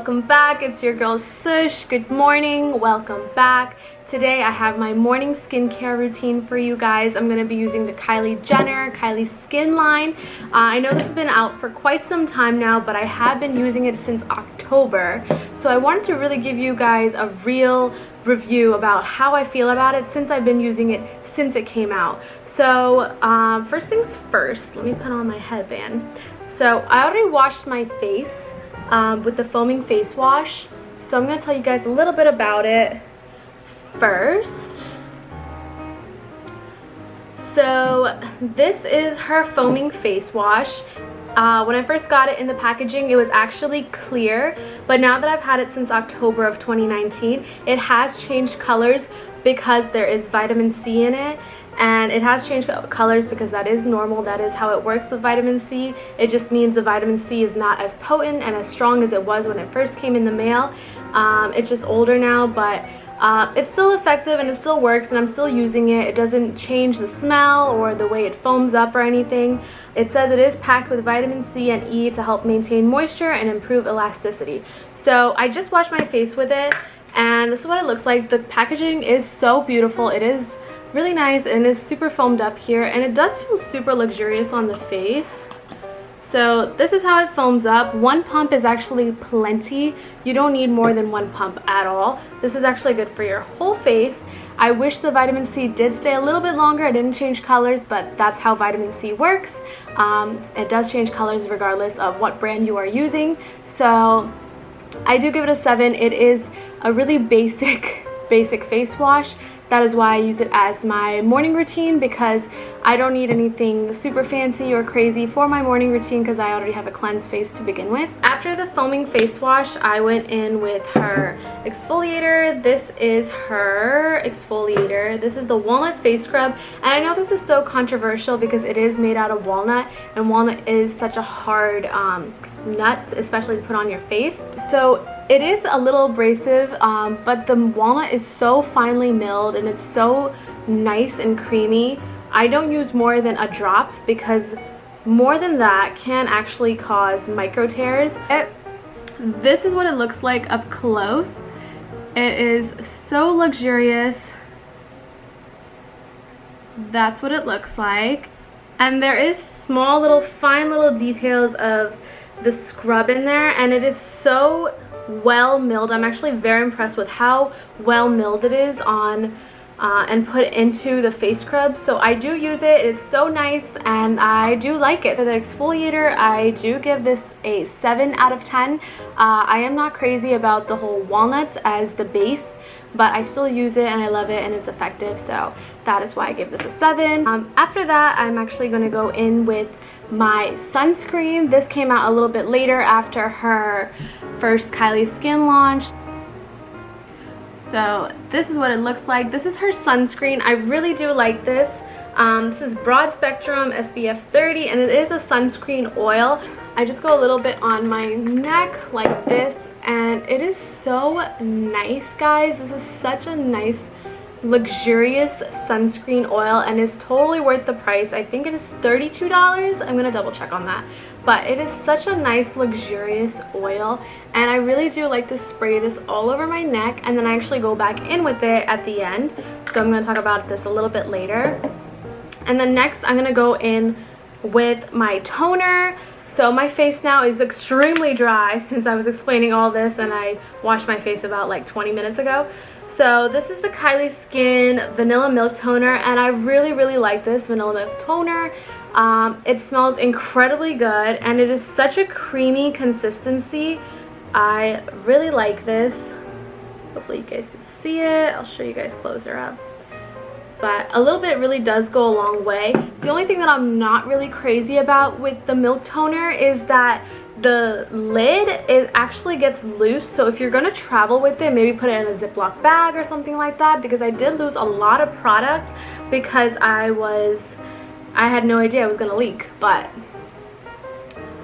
welcome back. It's your girl Sush. Good morning, welcome back. Today I have my morning skincare routine for you guys. I'm going to be using the KylieSkin line. I know this has been out for quite some time now, but I have been using it since October. So I wanted to really give you guys a real review about how I feel about it since I've been using it since it came out. So first things first, let me put on my headband. So I already washed my face with the foaming face wash, so I'm going to tell you guys a little bit about it first. So this is her foaming face wash. When I first got it in the packaging, it was actually clear, but now that I've had it since October of 2019, it has changed colors because there is vitamin C in it. And it has changed colors because that is normal. That is how it works with vitamin C. It just means the vitamin C is not as potent and as strong as it was when it first came in the mail. It's just older now, but it's still effective and it still works, and I'm still using it. It doesn't change the smell or the way it foams up or anything. It says it is packed with vitamin C and E to help maintain moisture and improve elasticity. So I just washed my face with it, and this is what it looks like. The packaging is so beautiful. It is really nice and is super foamed up here, and it does feel super luxurious on the face. So this is how it foams up. One pump is actually plenty. You don't need more than one pump at all. This is actually good for your whole face. I wish the vitamin C did stay a little bit longer. It didn't change colors, but that's how vitamin C works. It does change colors regardless of what brand you are using. So I do give it a 7. It is a really basic face wash. That is why I use it as my morning routine, because I don't need anything super fancy or crazy for my morning routine because I already have a cleansed face to begin with. After the foaming face wash, I went in with her exfoliator. This is her exfoliator. This is the walnut face scrub, and I know this is so controversial because it is made out of walnut, and walnut is such a hard nut, especially to put on your face. So it is a little abrasive, but the walnut is so finely milled and it's so nice and creamy. I don't use more than a drop because more than that can actually cause micro tears. This is what it looks like up close. It is so luxurious. That's what it looks like. And there is small little fine little details of the scrub in there, and it is so well milled. I'm actually very impressed with how well milled it is on and put into the face scrub. So I do use it. It's so nice and I do like it. For the exfoliator, I do give this a 7 out of 10. I am not crazy about the whole walnut as the base, but I still use it and I love it and it's effective, so that is why I give this a 7. After that, I'm actually going to go in with my sunscreen. This came out a little bit later after her first KylieSkin launch. So this is what it looks like. This is her sunscreen. I really do like this. This is broad spectrum SPF 30, and it is a sunscreen oil. I just go a little bit on my neck like this, and it is so nice, guys. This is such a nice luxurious sunscreen oil and is totally worth the price. I think it is $32. I'm gonna double check on that, but it is such a nice luxurious oil, and I really do like to spray this all over my neck, and then I actually go back in with it at the end. So I'm gonna talk about this a little bit later. And then next I'm gonna go in with my toner. So my face now is extremely dry since I was explaining all this, and I washed my face about like 20 minutes ago. So this is the KylieSkin Vanilla Milk Toner, and I really like this Vanilla Milk Toner. It smells incredibly good, and it is such a creamy consistency. I really like this. Hopefully you guys can see it. I'll show you guys closer up. But a little bit really does go a long way. The only thing that I'm not really crazy about with the milk toner is that the lid, it actually gets loose. So if you're going to travel with it, maybe put it in a Ziploc bag or something like that, because I did lose a lot of product because I had no idea it was going to leak. But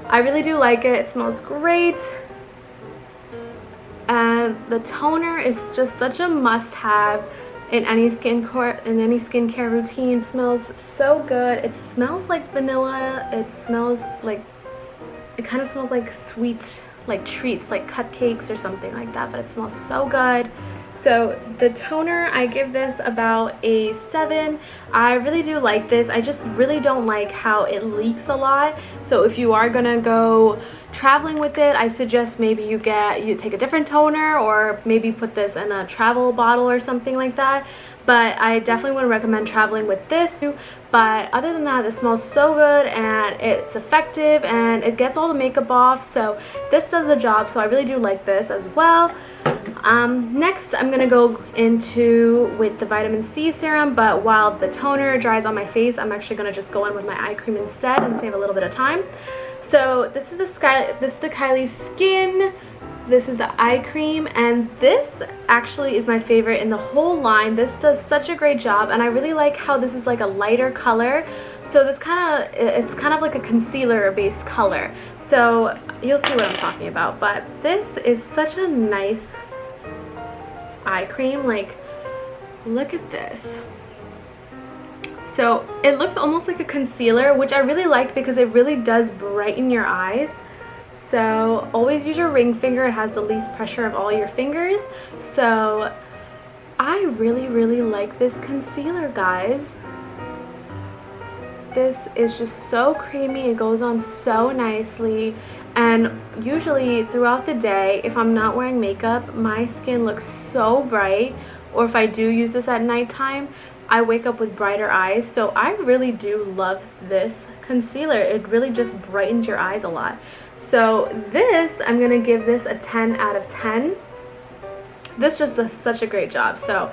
I really do like it. It smells great. And the toner is just such a must-have in any skincare routine. It smells so good. It smells like vanilla. It smells like, it kind of smells like sweet like treats, like cupcakes or something like that, but it smells so good. So the toner, I give this about a 7. I really do like this. I just really don't like how it leaks a lot. So if you are gonna go traveling with it, I suggest maybe you take a different toner, or maybe put this in a travel bottle or something like that. But I definitely would recommend traveling with this. But other than that, it smells so good and it's effective and it gets all the makeup off. So this does the job. So I really do like this as well. Next, I'm gonna go into with the vitamin C serum, but while the toner dries on my face, I'm actually gonna just go in with my eye cream instead and save a little bit of time. So this is the KylieSkin. This is the eye cream, and this actually is my favorite in the whole line. This does such a great job, and I really like how this is like a lighter color. So it's kind of like a concealer based color. So you'll see what I'm talking about, but this is such a nice eye cream. Like, look at this. So it looks almost like a concealer, which I really like because it really does brighten your eyes. So always use your ring finger. It has the least pressure of all your fingers. So I really like this concealer, guys. This is just so creamy. It goes on so nicely. And usually throughout the day, if I'm not wearing makeup, my skin looks so bright. Or if I do use this at nighttime, I wake up with brighter eyes. So I really do love this concealer. It really just brightens your eyes a lot. So this, I'm gonna give this a 10 out of 10. This just does such a great job. So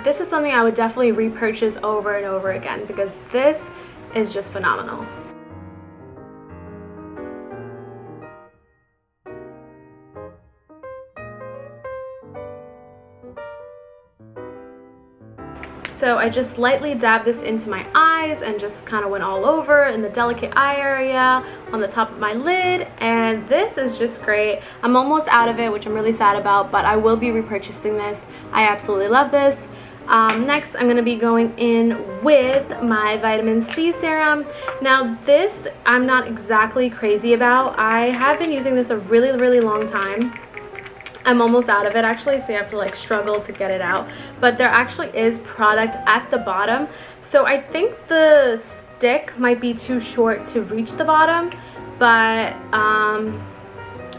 this is something I would definitely repurchase over and over again because this is just phenomenal. So I just lightly dabbed this into my eyes and just kind of went all over in the delicate eye area, on the top of my lid, and this is just great. I'm almost out of it, which I'm really sad about, but I will be repurchasing this. I absolutely love this. Next, I'm going to be going in with my vitamin C serum. Now this, I'm not exactly crazy about. I have been using this a really long time. I'm almost out of it actually, so you have to like struggle to get it out. But there actually is product at the bottom. So I think the stick might be too short to reach the bottom, but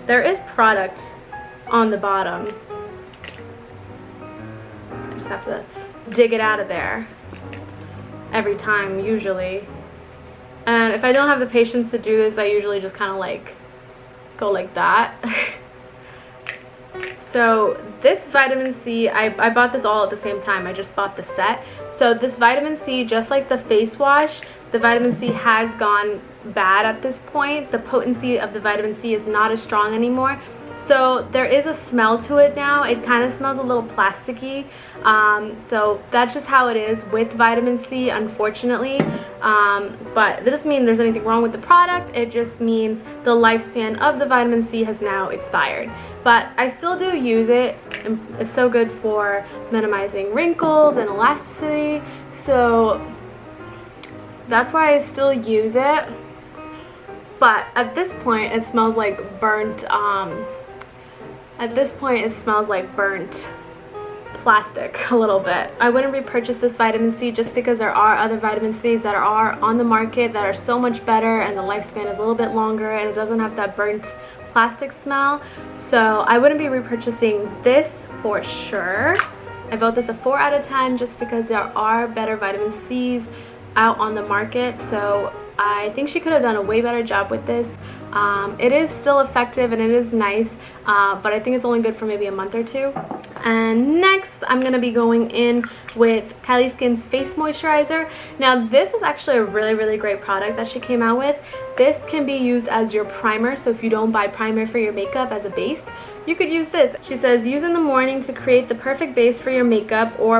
there is product on the bottom. I just have to dig it out of there every time usually. And if I don't have the patience to do this, I usually just kind of like go like that. So this vitamin C, I bought this all at the same time. I just bought the set. So this vitamin C, just like the face wash, the vitamin C has gone bad at this point. The potency of the vitamin C is not as strong anymore. So there is a smell to it now. It kind of smells a little plasticky. So that's just how it is with vitamin C, unfortunately. But that doesn't mean there's anything wrong with the product. It just means the lifespan of the vitamin C has now expired. But I still do use it. It's so good for minimizing wrinkles and elasticity. So that's why I still use it. But at this point, it smells like burnt, plastic a little bit. I wouldn't repurchase this vitamin C just because there are other vitamin C's that are on the market that are so much better and the lifespan is a little bit longer and it doesn't have that burnt plastic smell. So I wouldn't be repurchasing this for sure. I vote this a 4 out of 10 just because there are better vitamin C's out on the market. So I think she could have done a way better job with this. It is still effective and it is nice, but I think it's only good for maybe a month or two. And next, I'm going to be going in with KylieSkin's Face Moisturizer. Now, this is actually a really great product that she came out with. This can be used as your primer, so if you don't buy primer for your makeup as a base, you could use this. She says, use in the morning to create the perfect base for your makeup or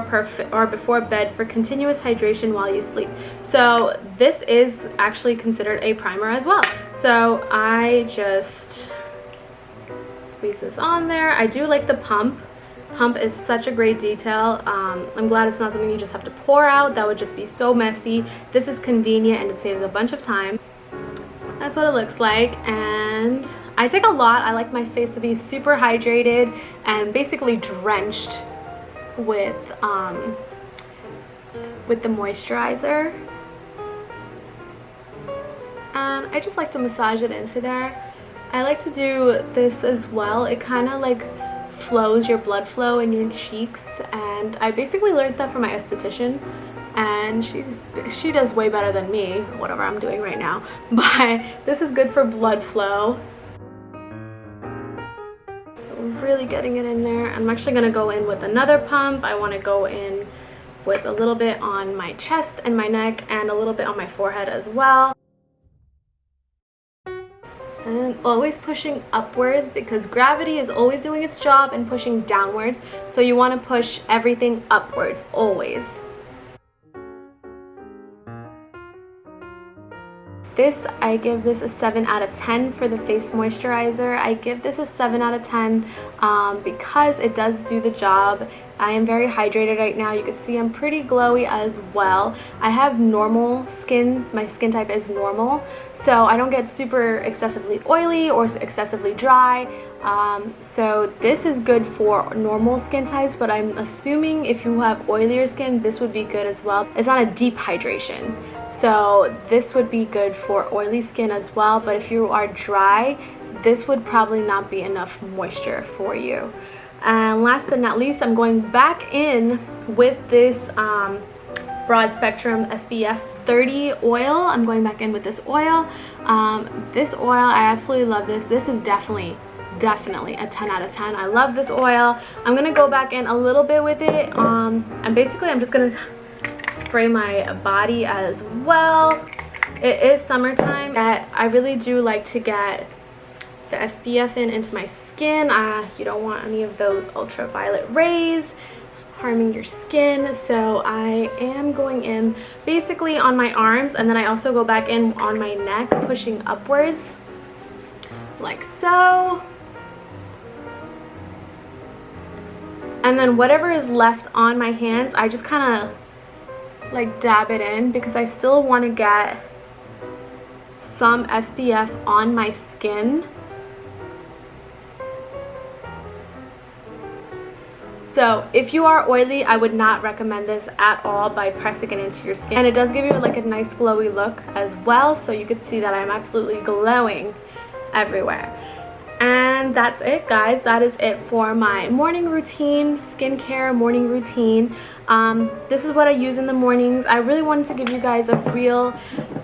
before bed for continuous hydration while you sleep. So this is actually considered a primer as well. So I just squeeze this on there. I do like the pump. Pump is such a great detail. I'm glad it's not something you just have to pour out. That would just be so messy. This is convenient and it saves a bunch of time. That's what it looks like, and I take a lot. I like my face to be super hydrated and basically drenched with the moisturizer. And I just like to massage it into there. I like to do this as well. It kind of like flows your blood flow in your cheeks, and I basically learned that from my esthetician, and she does way better than me, whatever I'm doing right now, but this is good for blood flow. Really getting it in there. I'm actually going to go in with another pump. I want to go in with a little bit on my chest and my neck and a little bit on my forehead as well. And always pushing upwards, because gravity is always doing its job and pushing downwards, so you want to push everything upwards always. I give this a 7 out of 10 for the face moisturizer. I give this a 7 out of 10 because it does do the job. I am very hydrated right now. You can see I'm pretty glowy as well. I have normal skin. My skin type is normal, so I don't get super excessively oily or excessively dry. So this is good for normal skin types, but I'm assuming if you have oilier skin, this would be good as well. It's not a deep hydration, so this would be good for oily skin as well, but if you are dry, this would probably not be enough moisture for you. And last but not least, I'm going back in with this broad spectrum SPF 30 oil. I'm going back in with this oil. This oil, I absolutely love this. This is definitely a 10 out of 10. I love this oil. I'm gonna go back in a little bit with it, and basically I'm just gonna spray my body as well. It is summertime, but I really do like to get the SPF into my skin. You don't want any of those ultraviolet rays harming your skin, so I am going in basically on my arms, and then I also go back in on my neck, pushing upwards like so. And then whatever is left on my hands, I just kind of like dab it in, because I still want to get some SPF on my skin. So if you are oily, I would not recommend this at all by pressing it into your skin. And it does give you like a nice glowy look as well, so you can see that I'm absolutely glowing everywhere. And that's it, guys. That is it for my morning routine, skincare morning routine. This is what I use in the mornings. I really wanted to give you guys a real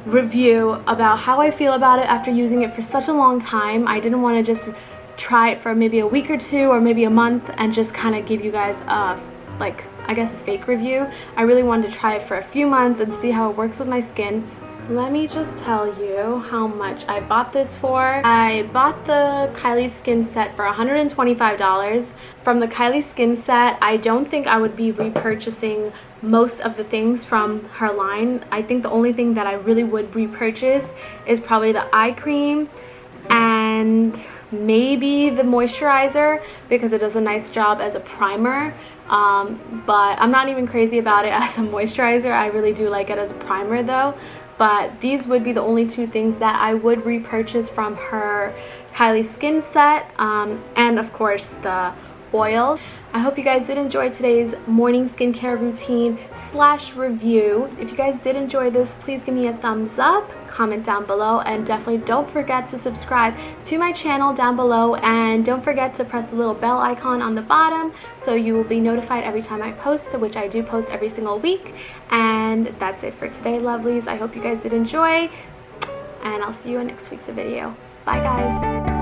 review about how I feel about it after using it for such a long time. I didn't want to just try it for maybe a week or two or maybe a month and just kind of give you guys like, I guess, a fake review. I really wanted to try it for a few months and see how it works with my skin. Let me just tell you how much I bought this for. I bought the KylieSkin set for $125. From the KylieSkin set, I don't think I would be repurchasing most of the things from her line. I think the only thing that I really would repurchase is probably the eye cream and maybe the moisturizer, because it does a nice job as a primer. But I'm not even crazy about it as a moisturizer. I really do like it as a primer though. But these would be the only two things that I would repurchase from her KylieSkin set, and of course the oil. I hope you guys did enjoy today's morning skincare routine / review. If you guys did enjoy this, please give me a thumbs up, comment down below, and definitely don't forget to subscribe to my channel down below, and don't forget to press the little bell icon on the bottom so you will be notified every time I post, which I do post every single week. And that's it for today, lovelies. I hope you guys did enjoy, and I'll see you in next week's video. Bye, guys.